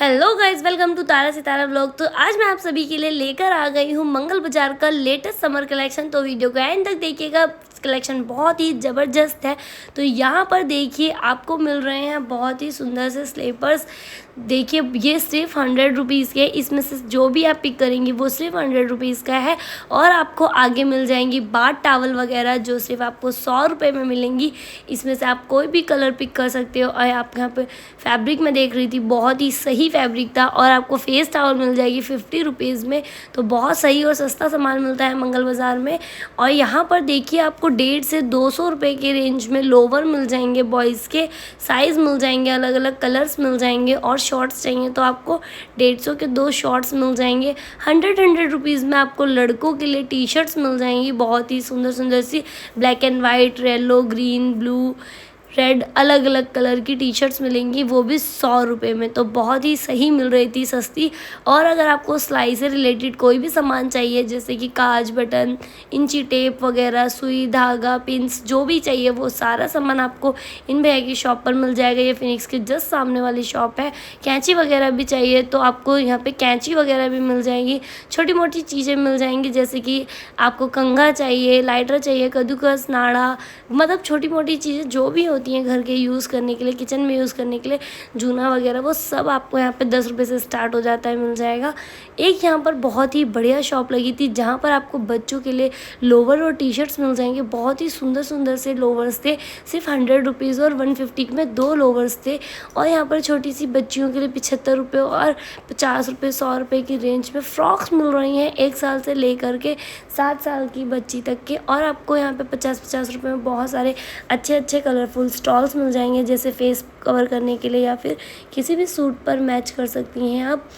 Hello guys, welcome to Tara Sitara vlog. तो आज मैं आप सभी के लिए लेकर आ गई हूँ मंगल बाजार का लेटेस्ट समर कलेक्शन। तो वीडियो को एंड तक देखिएगा, कलेक्शन बहुत ही ज़बरदस्त है। तो यहाँ पर देखिए आपको मिल रहे हैं बहुत ही सुंदर से स्लीपर्स। देखिए ये सिर्फ 100 रुपीज़ के, इसमें से जो भी आप पिक करेंगी वो सिर्फ 100 रुपीज़ का है। और आपको आगे मिल जाएंगी बाथ टावल वगैरह जो सिर्फ आपको 100 रुपये में मिलेंगी। इसमें से आप कोई भी कलर पिक कर सकते हो। और आप यहाँ पे फैब्रिक में देख रही थी, बहुत ही सही फैब्रिक था। और आपको फेस टावल मिल जाएगी 50 रुपीज़ में। तो बहुत सही और सस्ता सामान मिलता है मंगल बाज़ार में। और यहाँ पर देखिए आपको 150 से 200 रुपये के रेंज में लोवर मिल जाएंगे, बॉयज़ के साइज़ मिल जाएंगे, अलग अलग कलर्स मिल जाएंगे। और शॉर्ट्स चाहिए तो आपको 150 के 2 शॉर्ट्स मिल जाएंगे। 100 रुपीज़ में आपको लड़कों के लिए टी शर्ट्स मिल जाएंगी, बहुत ही सुंदर सुंदर सी black and white, yellow, green, blue, red, अलग अलग कलर की टी शर्ट्स मिलेंगी, वो भी 100 रुपये में। तो बहुत ही सही मिल रही थी, सस्ती। और अगर आपको सिलाई से रिलेटेड कोई भी सामान चाहिए जैसे कि काज बटन, इंची टेप वगैरह, सुई धागा, पिंस, जो भी चाहिए वो सारा सामान आपको इन भैया की शॉप पर मिल जाएगा। ये फिनिक्स के जस्ट सामने वाली शॉप है। कैंची वगैरह भी चाहिए तो आपको यहाँ पे कैंची वगैरह भी मिल जाएंगी। छोटी मोटी चीज़ें मिल जाएंगी जैसे कि आपको कंघा चाहिए, लाइटर चाहिए, कद्दूकस, नाड़ा, मतलब छोटी मोटी चीज़ें जो भी होती हैं घर के यूज़ करने के लिए, किचन में यूज़ करने के लिए, जूना वगैरह, वो सब आपको यहाँ पे 10 रुपये से स्टार्ट हो जाता है, मिल जाएगा। एक यहाँ पर बहुत ही बढ़िया शॉप लगी थी जहाँ पर आपको बच्चों के लिए लोवर और टी शर्ट्स मिल जाएंगे। बहुत ही सुंदर सुंदर से लोवर्स थे, सिर्फ 100 रुपीज़ और 150 में 2 लोवर्स थे। और यहाँ पर छोटी सी बच्चियों के लिए 75 रुपये और 50 रुपये, 100 रुपये की रेंज में फ्रॉक्स मिल रही हैं, 1 साल से लेकर के 7 साल की बच्ची तक के। और आपको यहाँ पे 50-50 रुपये में बहुत सारे अच्छे अच्छे कलरफुल स्टॉल्स मिल जाएंगे, जैसे फेस कवर करने के लिए या फिर किसी भी सूट पर मैच कर सकती हैं आप।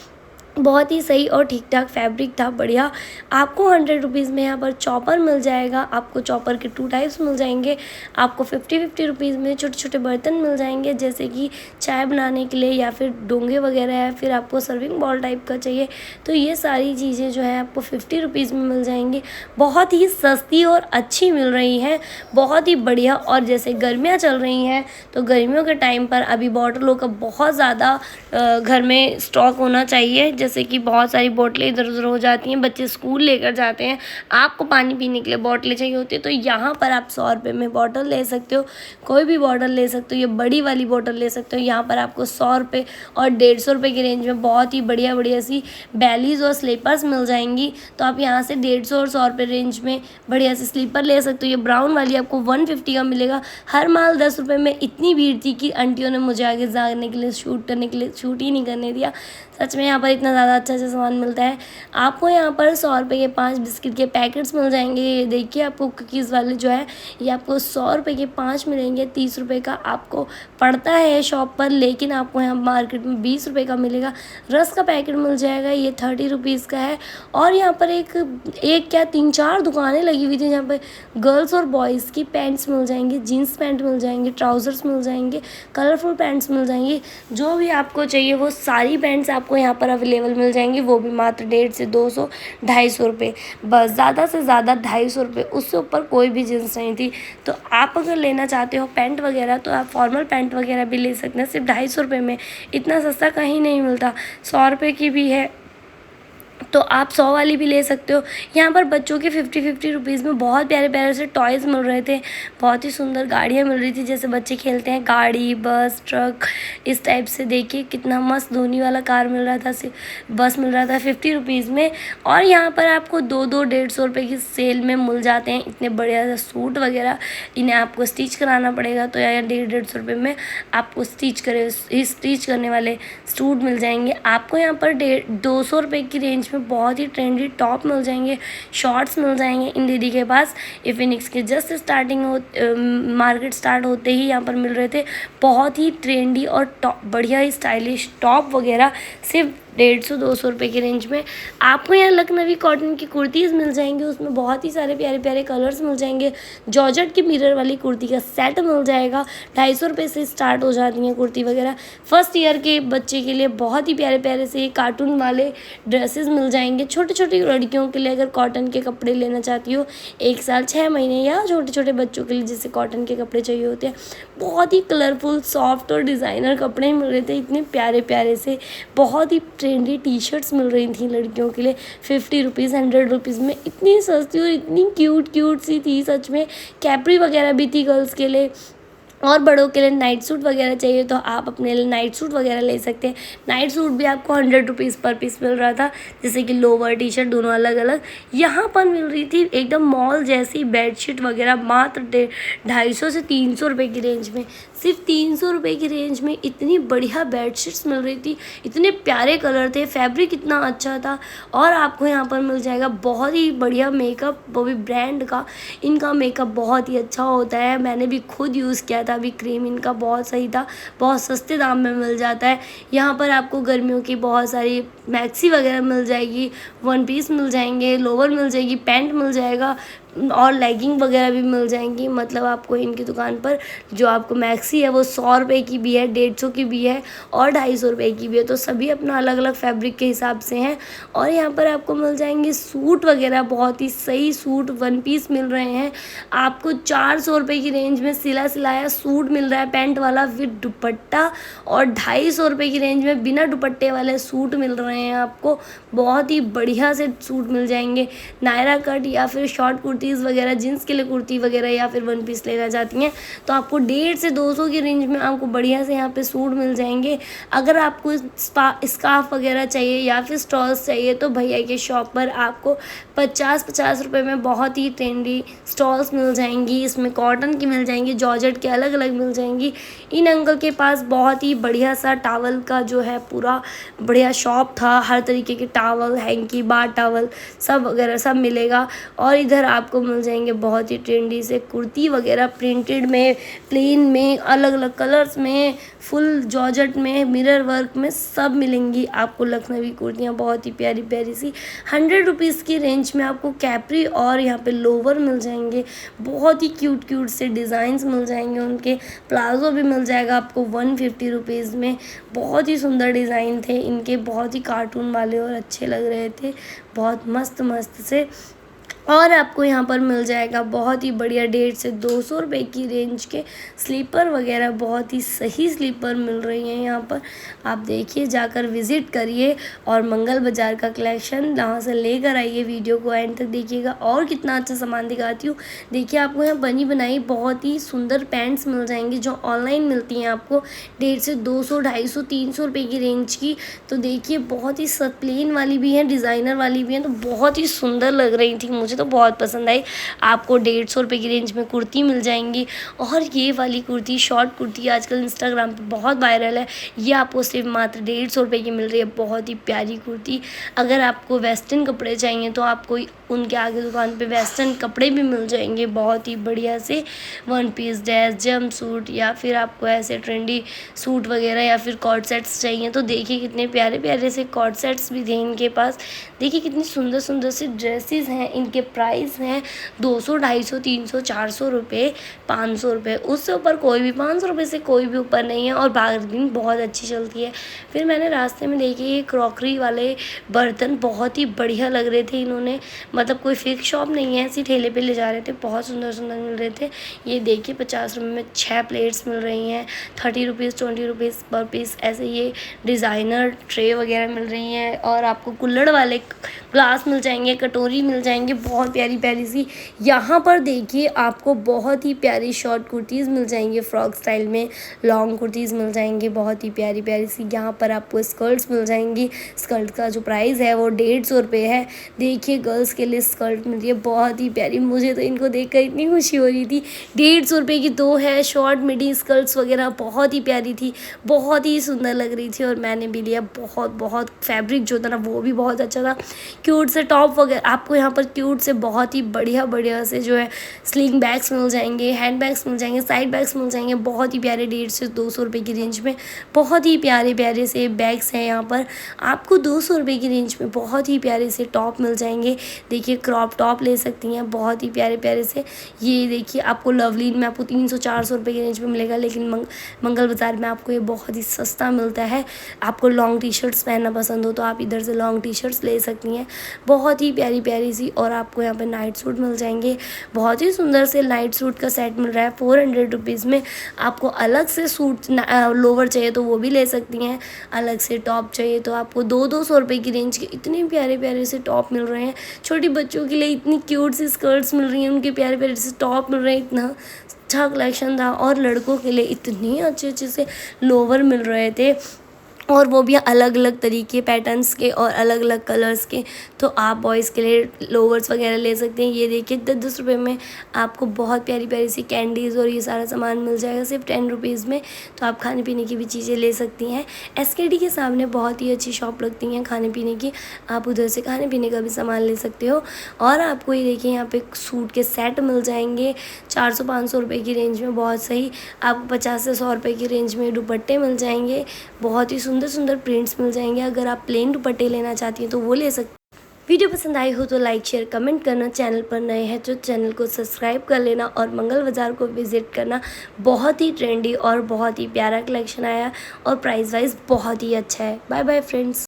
बहुत ही सही और ठीक ठाक फैब्रिक था, बढ़िया। आपको 100 रुपीज़ में यहाँ पर चॉपर मिल जाएगा। आपको चॉपर के 2 टाइप्स मिल जाएंगे। आपको 50 रुपीज़ में छोटे छोटे बर्तन मिल जाएंगे जैसे कि चाय बनाने के लिए या फिर डोंगे वगैरह है, फिर आपको सर्विंग बॉल टाइप का चाहिए तो ये सारी चीज़ें जो है आपको 50 रुपीज़ में मिल जाएंगी। बहुत ही सस्ती और अच्छी मिल रही हैं, बहुत ही बढ़िया। और जैसे गर्मियाँ चल रही हैं तो गर्मियों के टाइम पर अभी बॉटलों का बहुत ज़्यादा घर में स्टॉक होना चाहिए। जैसे कि बहुत सारी बोतलें इधर उधर हो जाती हैं, बच्चे स्कूल लेकर जाते हैं, आपको पानी पीने के लिए बोतलें चाहिए होती है तो यहाँ पर आप 100 रुपये में बॉटल ले सकते हो, कोई भी बॉटल ले सकते हो, ये बड़ी वाली बॉटल ले सकते हो। यहाँ पर आपको 100 रुपये और 150 रुपये की रेंज में बहुत ही बढ़िया बढ़िया सी बैलीज़ और स्लीपर्स मिल जाएंगी। तो आप यहाँ से 150 और 100 रुपये रेंज में बढ़िया सी स्लीपर ले सकते हो। ये ब्राउन वाली आपको 150 का मिलेगा। हर माल 10 रुपये में। इतनी भीड़ थी कि आंटियों ने मुझे आगे जाने के लिए, शूट करने के लिए, शूट ही नहीं करने दिया। सच में यहाँ पर इतना ज़्यादा अच्छा अच्छा सामान मिलता है। आपको यहाँ पर 100 रुपये के 5 बिस्किट के पैकेट्स मिल जाएंगे। ये देखिए आपको कुकीज़ वाले जो है ये आपको 100 रुपये के 5 मिलेंगे। 30 रुपये का आपको पड़ता है शॉप पर, लेकिन आपको यहाँ मार्केट में 20 रुपये का मिलेगा। रस का पैकेट मिल जाएगा, ये 30 रुपीज़ का है। और यहाँ पर एक क्या 3-4 दुकानें लगी हुई थी जहाँ पर गर्ल्स और बॉयज़ की पैंट्स मिल जाएंगी, जीन्स पैंट मिल जाएंगे, ट्राउज़र्स मिल जाएंगे, कलरफुल पैंट्स मिल जाएंगी। जो भी आपको चाहिए वो सारी पैंट्स आपको यहाँ पर अवेलेबल मिल जाएंगी, वो भी मात्र 150 से 200, 250 रुपये, बस। ज़्यादा से ज़्यादा 250 रुपये, उससे ऊपर कोई भी जींस नहीं थी। तो आप अगर लेना चाहते हो पैंट वगैरह तो आप फॉर्मल पैंट वगैरह भी ले सकते हैं सिर्फ 250 रुपये में। इतना सस्ता कहीं नहीं मिलता। 100 रुपये की भी है तो आप 100 वाली भी ले सकते हो। यहाँ पर बच्चों के 50 रुपीज़ में बहुत प्यारे प्यारे से टॉयज़ मिल रहे थे, बहुत ही सुंदर गाड़ियाँ मिल रही थी जैसे बच्चे खेलते हैं, गाड़ी, बस, ट्रक, इस टाइप से। देखिए कितना मस्त धोनी वाला कार मिल रहा था, बस मिल रहा था 50 रुपीज़ में। और यहाँ पर आपको 2-2 150 रुपये की सेल में मिल जाते हैं इतने बढ़िया सूट वगैरह। इन्हें आपको स्टिच कराना पड़ेगा तो यार 150 रुपये में आपको स्टिच करने वाले सूट मिल जाएंगे। आपको यहाँ पर 200 रुपये की रेंज में बहुत ही ट्रेंडी टॉप मिल जाएंगे, शॉर्ट्स मिल जाएंगे। इन दीदी के पास ये फिनिक्स के जस्ट मार्केट स्टार्ट होते ही यहाँ पर मिल रहे थे बहुत ही ट्रेंडी और बढ़िया ही स्टाइलिश टॉप वगैरह, सिर्फ 150-200 रुपये की रेंज में। आपको यहाँ लखनवी कॉटन की कुर्तीज़ मिल जाएंगी, उसमें बहुत ही सारे प्यारे प्यारे कलर्स मिल जाएंगे। जॉर्जेट की मिरर वाली कुर्ती का सेट मिल जाएगा, 250 रुपये से स्टार्ट हो जाती हैं कुर्ती वगैरह। फर्स्ट ईयर के बच्चे के लिए बहुत ही प्यारे प्यारे से कार्टून वाले ड्रेसेस मिल जाएंगे। छोटी छोटी लड़कियों के लिए अगर कॉटन के कपड़े लेना चाहती हो, 1 साल 6 महीने, या छोटे छोटे बच्चों के लिए जैसे कॉटन के कपड़े चाहिए होते हैं, बहुत ही कलरफुल सॉफ्ट और डिज़ाइनर कपड़े मिल रहे थे, इतने प्यारे प्यारे से। बहुत ही ट्रेंडी टी शर्ट्स मिल रही थी लड़कियों के लिए 50 रुपीज़ 100 रुपीज़ में, इतनी सस्ती और इतनी क्यूट क्यूट सी थी सच में। कैपरी वगैरह भी थी गर्ल्स के लिए, और बड़ों के लिए नाइट सूट वगैरह चाहिए तो आप अपने लिए नाइट सूट वगैरह ले सकते हैं। नाइट सूट भी आपको 100 रुपीज़ पर पीस मिल रहा था, जैसे कि लोवर टी शर्ट दोनों अलग अलग। यहाँ पर मिल रही थी एकदम मॉल जैसी बेडशीट वगैरह मात्र 250 से 300 रुपये की रेंज में। सिर्फ 300 रुपये की रेंज में इतनी बढ़िया बेडशीट्स मिल रही थी, इतने प्यारे कलर थे, फैब्रिक इतना अच्छा था। और आपको यहाँ पर मिल जाएगा बहुत ही बढ़िया मेकअप, वो भी ब्रांड का। इनका मेकअप बहुत ही अच्छा होता है, मैंने भी खुद यूज़ किया था। अभी क्रीम इनका बहुत सही था, बहुत सस्ते दाम में मिल जाता है। यहाँ पर आपको गर्मियों की बहुत सारी मैक्सी वगैरह मिल जाएगी, वन पीस मिल जाएंगे, लोवर मिल जाएगी, पैंट मिल जाएगा और लेगिंग वगैरह भी मिल जाएंगी। मतलब आपको इनकी दुकान पर जो आपको मैक्सी है वो 100 रुपये की भी है, 150 की भी है और 250 रुपये की भी है। तो सभी अपना अलग अलग फैब्रिक के हिसाब से हैं। और यहाँ पर आपको मिल जाएंगे सूट वगैरह, बहुत ही सही सूट वन पीस मिल रहे हैं आपको 400 रुपये की रेंज में। सिला सिलाया सूट मिल रहा है पैंट वाला विद दुपट्टा, और 250 रुपये की रेंज में बिना दुपट्टे वाले सूट मिल रहे हैं आपको। बहुत ही बढ़िया से सूट मिल जाएंगे। नायरा कट या फिर शॉर्ट कुर्तीज़ वगैरह, जीन्स के लिए कुर्ती वगैरह या फिर वन पीस लेना चाहती हैं तो आपको 150 से 200 की रेंज में आपको बढ़िया से यहाँ पे सूट मिल जाएंगे। अगर आपको स्कार्फ वगैरह चाहिए या फिर स्टॉल्स चाहिए तो भैया के शॉप पर आपको 50 रुपये में बहुत ही ट्रेंडी स्टॉल्स मिल जाएंगी। इसमें कॉटन की मिल जाएंगी, जॉर्जेट के अलग अलग मिल जाएंगी। इन अंकल के पास बहुत ही बढ़िया सा टावल का जो है पूरा बढ़िया शॉप था, हर तरीके के टावल, हैंकी, बार टावल सब वगैरह सब मिलेगा। और इधर आपको मिल जाएंगे बहुत ही ट्रेंडी से कुर्ती वगैरह, प्रिंटेड में, प्लेन में, अलग अलग कलर्स में, फुल जॉर्जेट में, मिरर वर्क में सब मिलेंगी आपको लखनवी कुर्तियाँ बहुत ही प्यारी प्यारी सी। 100 रुपीज़ की रेंज में आपको कैपरी और यहाँ पे लोवर मिल जाएंगे, बहुत ही क्यूट क्यूट से डिज़ाइंस मिल जाएंगे। उनके प्लाजो भी मिल जाएगा आपको 150 रुपीज़ में। बहुत ही सुंदर डिज़ाइन थे इनके, बहुत ही कार्टून वाले और अच्छे लग रहे थे, बहुत मस्त मस्त से। और आपको यहाँ पर मिल जाएगा बहुत ही बढ़िया 150 से 200 रुपये की रेंज के स्लीपर वगैरह, बहुत ही सही स्लीपर मिल रही हैं यहाँ पर। आप देखिए, जाकर विज़िट करिए और मंगल बाज़ार का कलेक्शन यहाँ से लेकर आइए। वीडियो को एंड तक देखिएगा और कितना अच्छा सामान दिखाती हूँ। देखिए, आपको यहाँ बनी बनाई बहुत ही सुंदर पैंट्स मिल जाएंगी जो ऑनलाइन मिलती हैं आपको 150 से 200, 250, 300 रुपये की रेंज की। तो देखिए, बहुत ही प्लेन वाली भी हैं, डिज़ाइनर वाली भी हैं, तो बहुत ही सुंदर लग रही थी, मुझे तो बहुत पसंद आई। आपको 150 रुपये की रेंज में कुर्ती मिल जाएंगी। और ये वाली कुर्ती, शॉर्ट कुर्ती, आजकल इंस्टाग्राम पे बहुत वायरल है, ये आपको सिर्फ मात्र 150 रुपये की मिल रही है। बहुत ही प्यारी कुर्ती। अगर आपको वेस्टर्न कपड़े चाहिए तो आपको उनके आगे दुकान पे वेस्टर्न कपड़े भी मिल जाएंगे बहुत ही बढ़िया से, one piece dress, jumpsuit, या फिर आपको ऐसे ट्रेंडी सूट वगैरह या फिर कॉर्ड सेट्स चाहिए तो देखिए कितने प्यारे प्यारे से कॉर्ड सेट्स भी थे इनके पास। देखिए कितनी सुंदर सुंदर सी ड्रेसेस हैं। इनके प्राइस हैं 200, 250, 300, 400 रुपये, 500 रुपये, उससे ऊपर कोई भी 500 रुपये से कोई भी ऊपर नहीं है। और बार्गेनिंग बहुत अच्छी चलती है। फिर मैंने रास्ते में देखे ये क्रॉकरी वाले बर्तन, बहुत ही बढ़िया लग रहे थे। इन्होंने मतलब कोई फिक्स शॉप नहीं है, ऐसी ठेले पे ले जा रहे थे, बहुत सुंदर सुंदर मिल रहे थे। ये देखिए 50 रुपये में 6 प्लेट्स मिल रही हैं, 30 रुपीज़, 20 रुपीज़ पर पीस, ऐसे ये डिज़ाइनर ट्रे वगैरह मिल रही हैं। और आपको कुल्हड़ वाले ग्लास मिल जाएंगे, कटोरी मिल जाएंगे, बहुत प्यारी प्यारी सी। यहाँ पर देखिए आपको बहुत ही प्यारी शॉर्ट कुर्तीज़ मिल जाएंगी, फ्रॉक स्टाइल में लॉन्ग कुर्तीज़ मिल जाएंगी, बहुत ही प्यारी प्यारी सी। यहाँ पर आपको स्कर्ट्स मिल जाएंगी। स्कर्ट का जो प्राइस है वो 150 रुपये है। देखिए गर्ल्स के लिए स्कर्ट मिल रही है बहुत ही प्यारी, मुझे तो इनको देखकर इतनी खुशी हो रही थी। 150 रुपये की 2 है शॉर्ट मिडी स्कर्ट्स वगैरह, बहुत ही प्यारी थी, बहुत ही सुंदर लग रही थी और मैंने भी लिया। बहुत बहुत फैब्रिक जो था ना वो भी बहुत अच्छा था। क्यूट से टॉप वगैरह आपको यहाँ पर क्यूट से बहुत ही बढ़िया बढ़िया से जो है स्लिंग बैग्स मिल जाएंगे, हैंड बैग्स मिल जाएंगे, साइड बैग्स मिल जाएंगे, बहुत ही प्यारे 150 से 200 रुपये की रेंज में। बहुत ही प्यारे प्यारे से बैग्स हैं यहाँ पर आपको 200 रुपये की रेंज में। बहुत ही प्यारे से टॉप मिल जाएंगे। देखिए क्रॉप टॉप ले सकती हैं, बहुत ही प्यारे प्यारे से। ये देखिए आपको लवलीन में आपको 300-400 रुपये की रेंज में मिलेगा, लेकिन मंगल बाज़ार में आपको ये बहुत ही सस्ता मिलता है। आपको लॉन्ग टी शर्ट्स पहनना पसंद हो तो आप इधर से लॉन्ग टी शर्ट्स ले सकती हैं। बहुत ही प्यारी प्यारी सी। और आपको यहाँ पे नाइट सूट मिल जाएंगे, बहुत ही सुंदर से नाइट सूट का सेट मिल रहा है 400 रुपीज़ में। आपको अलग से सूट लोवर चाहिए तो वो भी ले सकती हैं, अलग से टॉप चाहिए तो आपको 200 रुपये की रेंज के इतने प्यारे प्यारे से टॉप मिल रहे हैं। छोटी बच्चों के लिए इतनी क्यूट सी स्कर्ट्स मिल रही हैं, उनके प्यारे प्यारे से टॉप मिल रहे हैं, इतना अच्छा कलेक्शन था। और लड़कों के लिए इतने अच्छे अच्छे से लोवर मिल रहे थे, और वो भी अलग अलग तरीके पैटर्न्स के और अलग अलग कलर्स के। तो आप बॉयज़ के लिए लोवर्स वगैरह ले सकते हैं। ये देखिए 10-10 रुपये में आपको बहुत प्यारी प्यारी सी कैंडीज़ और ये सारा सामान मिल जाएगा सिर्फ 10 रुपीज़ में। तो आप खाने पीने की भी चीज़ें ले सकती हैं। SKD के सामने बहुत ही अच्छी शॉप लगती हैं खाने पीने की, आप उधर से खाने पीने का भी सामान ले सकते हो। और आपको ये देखिए यहाँ पे सूट के सेट मिल जाएंगे 400-500 रुपये की रेंज में, बहुत सही। आपको 50 से 100 रुपये की रेंज में दुपट्टे मिल जाएंगे, बहुत ही सुंदर सुंदर प्रिंट्स मिल जाएंगे। अगर आप प्लेन दुपट्टे लेना चाहती हैं तो वो ले सकते। वीडियो पसंद आई हो तो लाइक शेयर कमेंट करना, चैनल पर नए हैं तो चैनल को सब्सक्राइब कर लेना और मंगल बाज़ार को विज़िट करना। बहुत ही ट्रेंडी और बहुत ही प्यारा कलेक्शन आया और प्राइस वाइज बहुत ही अच्छा है। Bye bye friends.